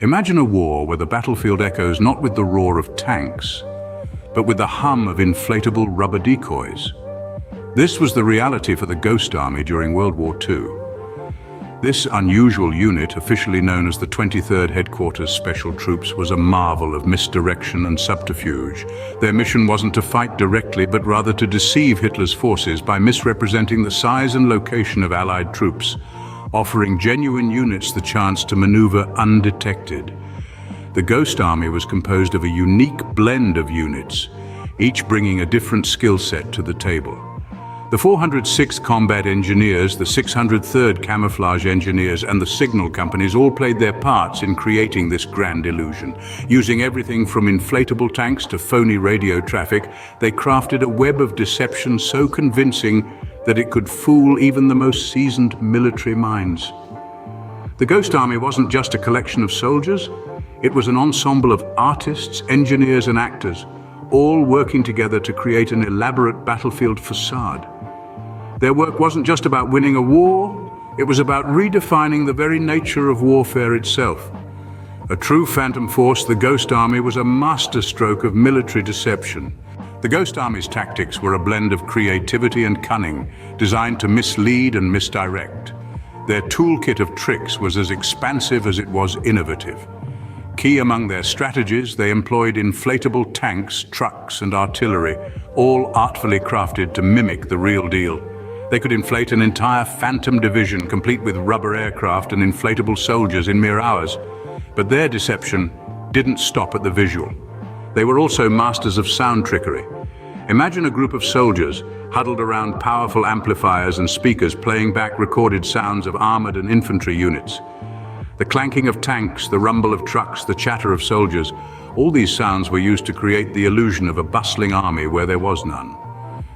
Imagine a war where the battlefield echoes not with the roar of tanks, but with the hum of inflatable rubber decoys. This was the reality for the Ghost Army during World War II. This unusual unit, officially known as the 23rd Headquarters Special Troops, was a marvel of misdirection and subterfuge. Their mission wasn't to fight directly, but rather to deceive Hitler's forces by misrepresenting the size and location of Allied troops, offering genuine units the chance to maneuver undetected. The Ghost Army was composed of a unique blend of units, each bringing a different skill set to the table. The 406th Combat Engineers, the 603rd Camouflage Engineers, and the Signal Companies all played their parts in creating this grand illusion. Using everything from inflatable tanks to phony radio traffic, they crafted a web of deception so convincing that it could fool even the most seasoned military minds. The Ghost Army wasn't just a collection of soldiers, it was an ensemble of artists, engineers, and actors, all working together to create an elaborate battlefield facade. Their work wasn't just about winning a war, it was about redefining the very nature of warfare itself. A true phantom force, the Ghost Army was a masterstroke of military deception. The Ghost Army's tactics were a blend of creativity and cunning, designed to mislead and misdirect. Their toolkit of tricks was as expansive as it was innovative. Key among their strategies, they employed inflatable tanks, trucks, and artillery, all artfully crafted to mimic the real deal. They could inflate an entire phantom division, complete with rubber aircraft and inflatable soldiers, in mere hours. But their deception didn't stop at the visual. They were also masters of sound trickery. Imagine a group of soldiers huddled around powerful amplifiers and speakers playing back recorded sounds of armored and infantry units. The clanking of tanks, the rumble of trucks, the chatter of soldiers, all these sounds were used to create the illusion of a bustling army where there was none.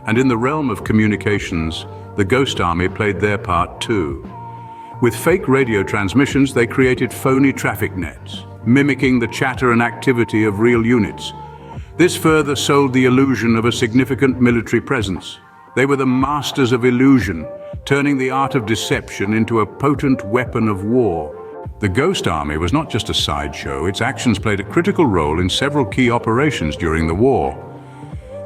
And in the realm of communications, the Ghost Army played their part too. With fake radio transmissions, they created phony traffic nets, mimicking the chatter and activity of real units. This further sold the illusion of a significant military presence. They were the masters of illusion, turning the art of deception into a potent weapon of war. The Ghost Army was not just a sideshow, its actions played a critical role in several key operations during the war.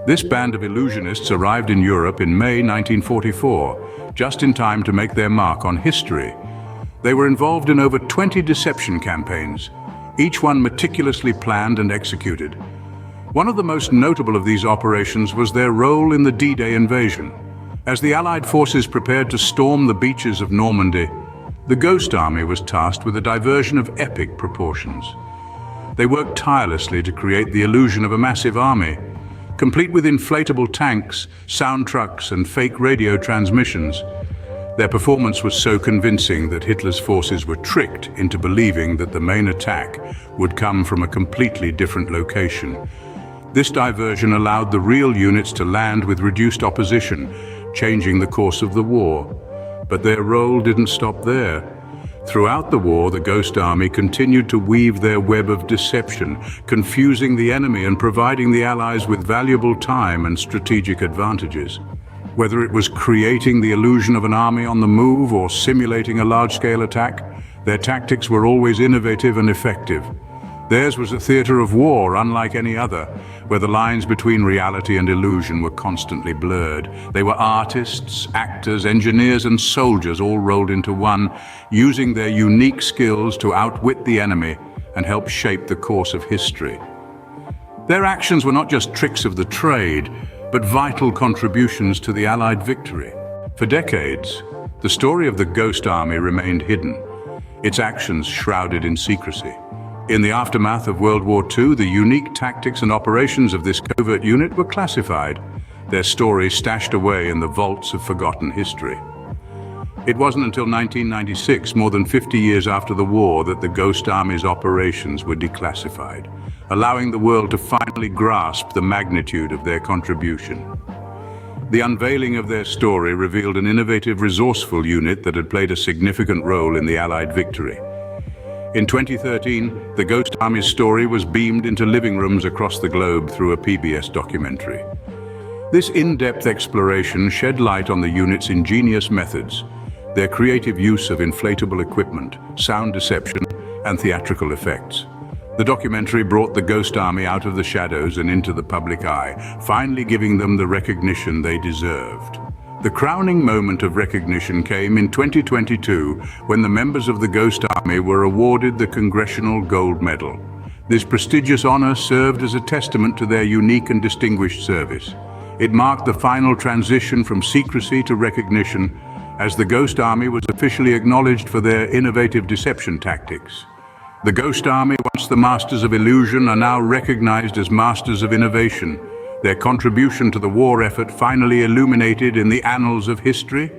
This band of illusionists arrived in Europe in May 1944, just in time to make their mark on history. They were involved in over 20 deception campaigns, each one meticulously planned and executed. One of the most notable of these operations was their role in the D-Day invasion. As the Allied forces prepared to storm the beaches of Normandy, the Ghost Army was tasked with a diversion of epic proportions. They worked tirelessly to create the illusion of a massive army, complete with inflatable tanks, sound trucks, and fake radio transmissions. Their performance was so convincing that Hitler's forces were tricked into believing that the main attack would come from a completely different location. This diversion allowed the real units to land with reduced opposition, changing the course of the war. But their role didn't stop there. Throughout the war, the Ghost Army continued to weave their web of deception, confusing the enemy and providing the Allies with valuable time and strategic advantages. Whether it was creating the illusion of an army on the move or simulating a large-scale attack, their tactics were always innovative and effective. Theirs was a theater of war unlike any other, where the lines between reality and illusion were constantly blurred. They were artists, actors, engineers, and soldiers all rolled into one, using their unique skills to outwit the enemy and help shape the course of history. Their actions were not just tricks of the trade, but vital contributions to the Allied victory. For decades, the story of the Ghost Army remained hidden, its actions shrouded in secrecy. In the aftermath of World War II, the unique tactics and operations of this covert unit were classified, their stories stashed away in the vaults of forgotten history. It wasn't until 1996, more than 50 years after the war, that the Ghost Army's operations were declassified, allowing the world to finally grasp the magnitude of their contribution. The unveiling of their story revealed an innovative, resourceful unit that had played a significant role in the Allied victory. In 2013, the Ghost Army's story was beamed into living rooms across the globe through a PBS documentary. This in-depth exploration shed light on the unit's ingenious methods, their creative use of inflatable equipment, sound deception, and theatrical effects. The documentary brought the Ghost Army out of the shadows and into the public eye, finally giving them the recognition they deserved. The crowning moment of recognition came in 2022 when the members of the Ghost Army were awarded the Congressional Gold Medal. This prestigious honor served as a testament to their unique and distinguished service. It marked the final transition from secrecy to recognition, as the Ghost Army was officially acknowledged for their innovative deception tactics. The Ghost Army, once the masters of illusion, are now recognized as masters of innovation, their contribution to the war effort finally illuminated in the annals of history.